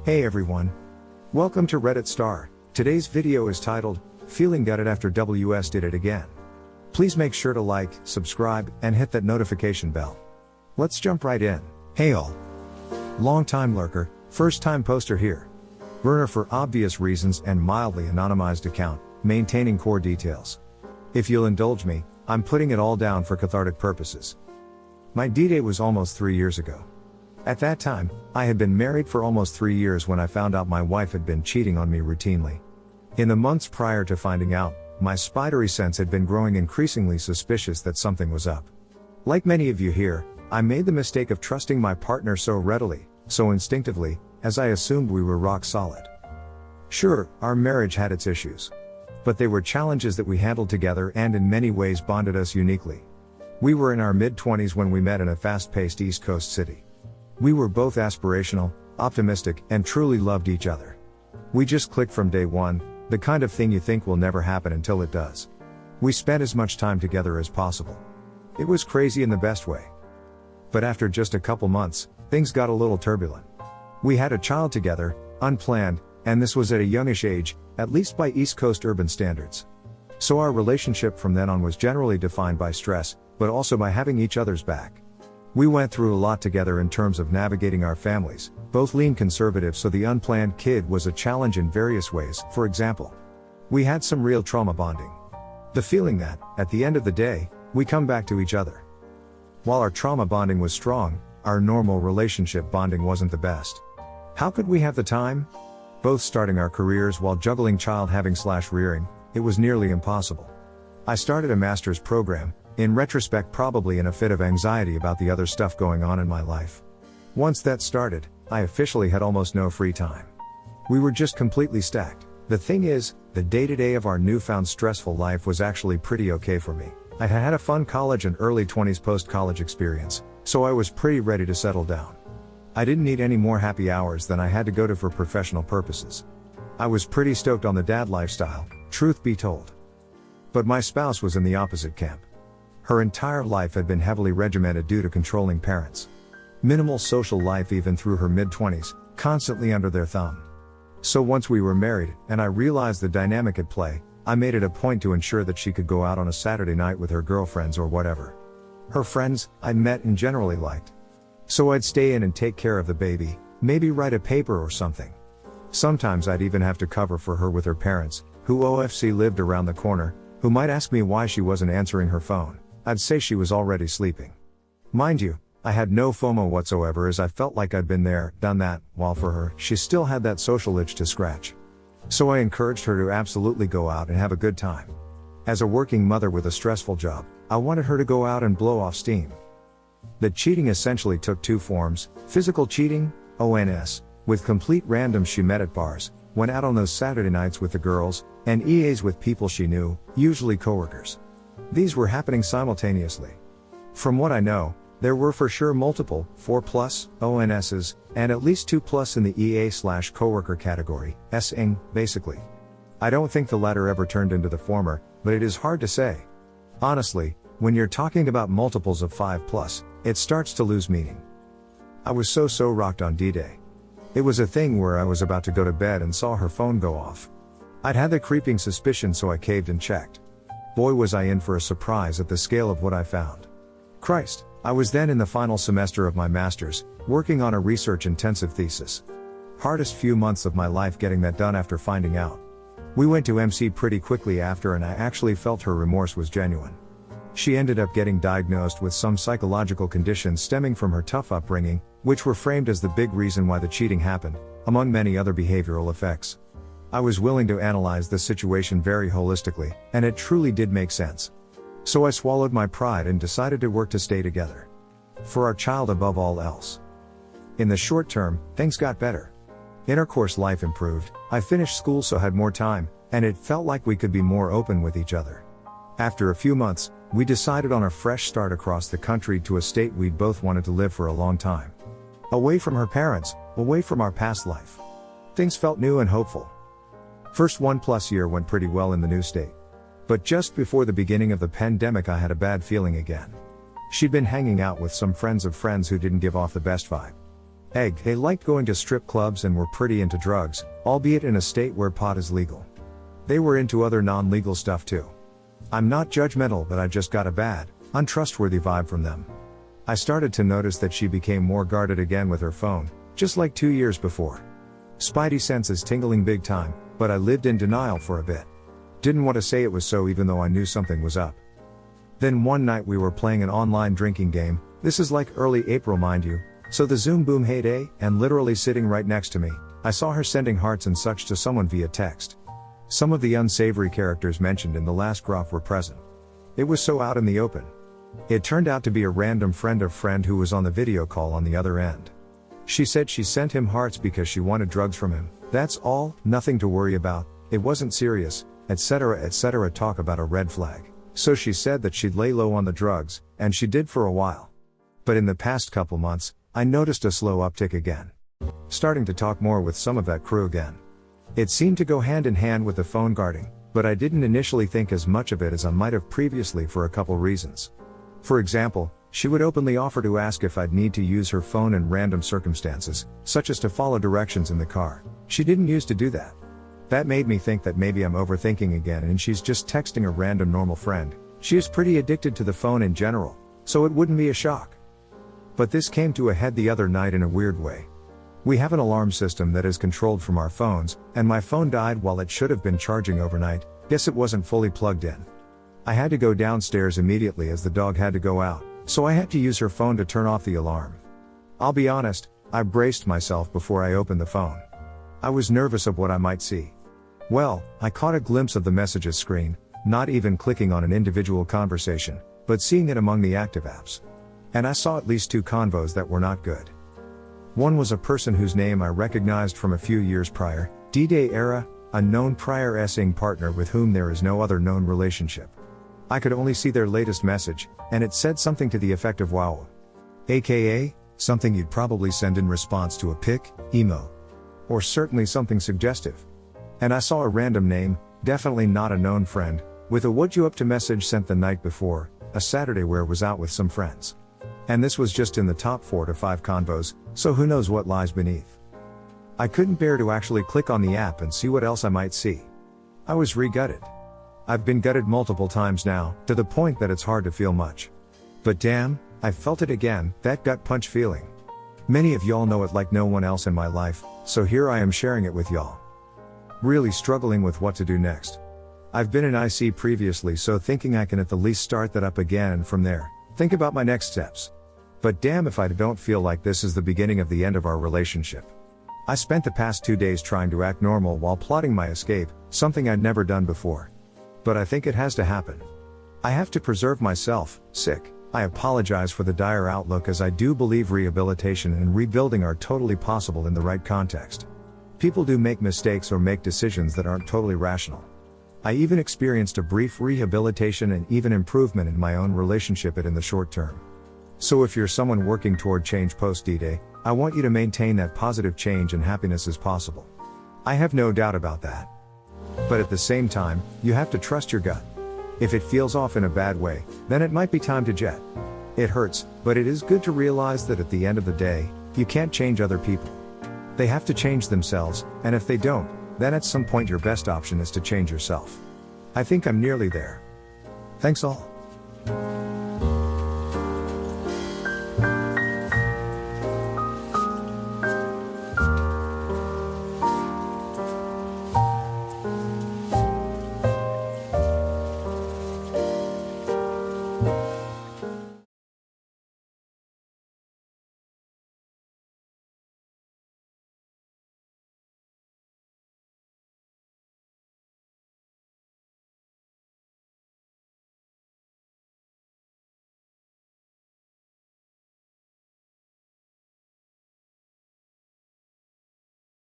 Hey everyone. Welcome to Reddit Star. Today's video is titled, Feeling Gutted After WS Did It Again. Please make sure to like, subscribe, and hit that notification bell. Let's jump right in. Hey all. Long time lurker, first time poster here. Burner for obvious reasons and mildly anonymized account, maintaining core details. If you'll indulge me, I'm putting it all down for cathartic purposes. My D-Day was almost 3 years ago. At that time, I had been married for almost 3 years when I found out my wife had been cheating on me routinely. In the months prior to finding out, my spidery sense had been growing increasingly suspicious that something was up. Like many of you here, I made the mistake of trusting my partner so readily, so instinctively, as I assumed we were rock solid. Sure, our marriage had its issues. But they were challenges that we handled together and in many ways bonded us uniquely. We were in our mid-20s when we met in a fast-paced East Coast city. We were both aspirational, optimistic, and truly loved each other. We just clicked from day one, the kind of thing you think will never happen until it does. We spent as much time together as possible. It was crazy in the best way. But after just a couple months, things got a little turbulent. We had a child together, unplanned, and this was at a youngish age, at least by East Coast urban standards. So our relationship from then on was generally defined by stress, but also by having each other's back. We went through a lot together in terms of navigating our families, both lean conservative, so the unplanned kid was a challenge in various ways. For example, we had some real trauma bonding. The feeling that, at the end of the day, we come back to each other. While our trauma bonding was strong, our normal relationship bonding wasn't the best. How could we have the time? Both starting our careers while juggling child having/rearing, it was nearly impossible. I started a master's program, in retrospect probably in a fit of anxiety about the other stuff going on in my life. Once that started, I officially had almost no free time. We were just completely stacked. The thing is, the day-to-day of our newfound stressful life was actually pretty okay for me. I had had a fun college and early 20s post-college experience, so I was pretty ready to settle down. I didn't need any more happy hours than I had to go to for professional purposes. I was pretty stoked on the dad lifestyle, truth be told. But my spouse was in the opposite camp. Her entire life had been heavily regimented due to controlling parents. Minimal social life even through her mid-20s, constantly under their thumb. So once we were married, and I realized the dynamic at play, I made it a point to ensure that she could go out on a Saturday night with her girlfriends or whatever. Her friends, I'd met and generally liked. So I'd stay in and take care of the baby, maybe write a paper or something. Sometimes I'd even have to cover for her with her parents, who OFC lived around the corner, who might ask me why she wasn't answering her phone. I'd say she was already sleeping. Mind you, I had no FOMO whatsoever as I felt like I'd been there, done that, while for her, she still had that social itch to scratch. So I encouraged her to absolutely go out and have a good time. As a working mother with a stressful job, I wanted her to go out and blow off steam. The cheating essentially took two forms: physical cheating, ONS, with complete randoms she met at bars, went out on those Saturday nights with the girls, and EAs with people she knew, usually coworkers. These were happening simultaneously. From what I know, there were for sure multiple, 4+ ONSs, and at least 2+ in the EA/coworker category, S-ing, basically. I don't think the latter ever turned into the former, but it is hard to say. Honestly, when you're talking about multiples of 5+, it starts to lose meaning. I was so rocked on D-Day. It was a thing where I was about to go to bed and saw her phone go off. I'd had the creeping suspicion, so I caved and checked. Boy, was I in for a surprise at the scale of what I found. Christ, I was then in the final semester of my master's, working on a research-intensive thesis. Hardest few months of my life getting that done after finding out. We went to MC pretty quickly after, and I actually felt her remorse was genuine. She ended up getting diagnosed with some psychological conditions stemming from her tough upbringing, which were framed as the big reason why the cheating happened, among many other behavioral effects. I was willing to analyze the situation very holistically, and it truly did make sense. So I swallowed my pride and decided to work to stay together. For our child above all else. In the short term, things got better. Intercourse life improved, I finished school so had more time, and it felt like we could be more open with each other. After a few months, we decided on a fresh start across the country to a state we'd both wanted to live for a long time. Away from her parents, away from our past life. Things felt new and hopeful. First 1+ year went pretty well in the new state. But just before the beginning of the pandemic I had a bad feeling again. She'd been hanging out with some friends of friends who didn't give off the best vibe. Egg, they liked going to strip clubs and were pretty into drugs, albeit in a state where pot is legal. They were into other non-legal stuff too. I'm not judgmental, but I just got a bad, untrustworthy vibe from them. I started to notice that she became more guarded again with her phone, just like 2 years before. Spidey senses tingling big time, but I lived in denial for a bit. Didn't want to say it was so even though I knew something was up. Then one night we were playing an online drinking game, this is like early April mind you, so the Zoom boom heyday, and literally sitting right next to me, I saw her sending hearts and such to someone via text. Some of the unsavory characters mentioned in the last graph were present. It was so out in the open. It turned out to be a random friend of friend who was on the video call on the other end. She said she sent him hearts because she wanted drugs from him, that's all, nothing to worry about, it wasn't serious, etc. etc. Talk about a red flag. So she said that she'd lay low on the drugs, and she did for a while. But in the past couple months, I noticed a slow uptick again. Starting to talk more with some of that crew again. It seemed to go hand in hand with the phone guarding, but I didn't initially think as much of it as I might have previously for a couple reasons. For example, she would openly offer to ask if I'd need to use her phone in random circumstances, such as to follow directions in the car. She didn't used to do that. That made me think that maybe I'm overthinking again and she's just texting a random normal friend. She is pretty addicted to the phone in general, so it wouldn't be a shock. But this came to a head the other night in a weird way. We have an alarm system that is controlled from our phones, and my phone died while it should have been charging overnight, guess it wasn't fully plugged in. I had to go downstairs immediately as the dog had to go out, so I had to use her phone to turn off the alarm. I'll be honest, I braced myself before I opened the phone. I was nervous of what I might see. Well, I caught a glimpse of the messages screen, not even clicking on an individual conversation, but seeing it among the active apps. And I saw at least 2 convos that were not good. One was a person whose name I recognized from a few years prior, D-Day era, a known prior S-ing partner with whom there is no other known relationship. I could only see their latest message, and it said something to the effect of wow. AKA, something you'd probably send in response to a pic, emo. Or certainly something suggestive. And I saw a random name, definitely not a known friend, with a "what you up to" message sent the night before, a Saturday where was out with some friends. And this was just in the top 4 to 5 convos, so who knows what lies beneath. I couldn't bear to actually click on the app and see what else I might see. I was re-gutted. I've been gutted multiple times now, to the point that it's hard to feel much. But damn, I felt it again, that gut punch feeling. Many of y'all know it like no one else in my life, so here I am sharing it with y'all. Really struggling with what to do next. I've been in IC previously, so thinking I can at the least start that up again and from there, think about my next steps. But damn if I don't feel like this is the beginning of the end of our relationship. I spent the past 2 days trying to act normal while plotting my escape, something I'd never done before. But I think it has to happen. I have to preserve myself, sick. I apologize for the dire outlook as I do believe rehabilitation and rebuilding are totally possible in the right context. People do make mistakes or make decisions that aren't totally rational. I even experienced a brief rehabilitation and even improvement in my own relationship in the short term. So if you're someone working toward change post D-Day, I want you to maintain that positive change and happiness as possible. I have no doubt about that. But at the same time, you have to trust your gut. If it feels off in a bad way, then it might be time to jet. It hurts, but it is good to realize that at the end of the day, you can't change other people. They have to change themselves, and if they don't, then at some point your best option is to change yourself. I think I'm nearly there. Thanks all.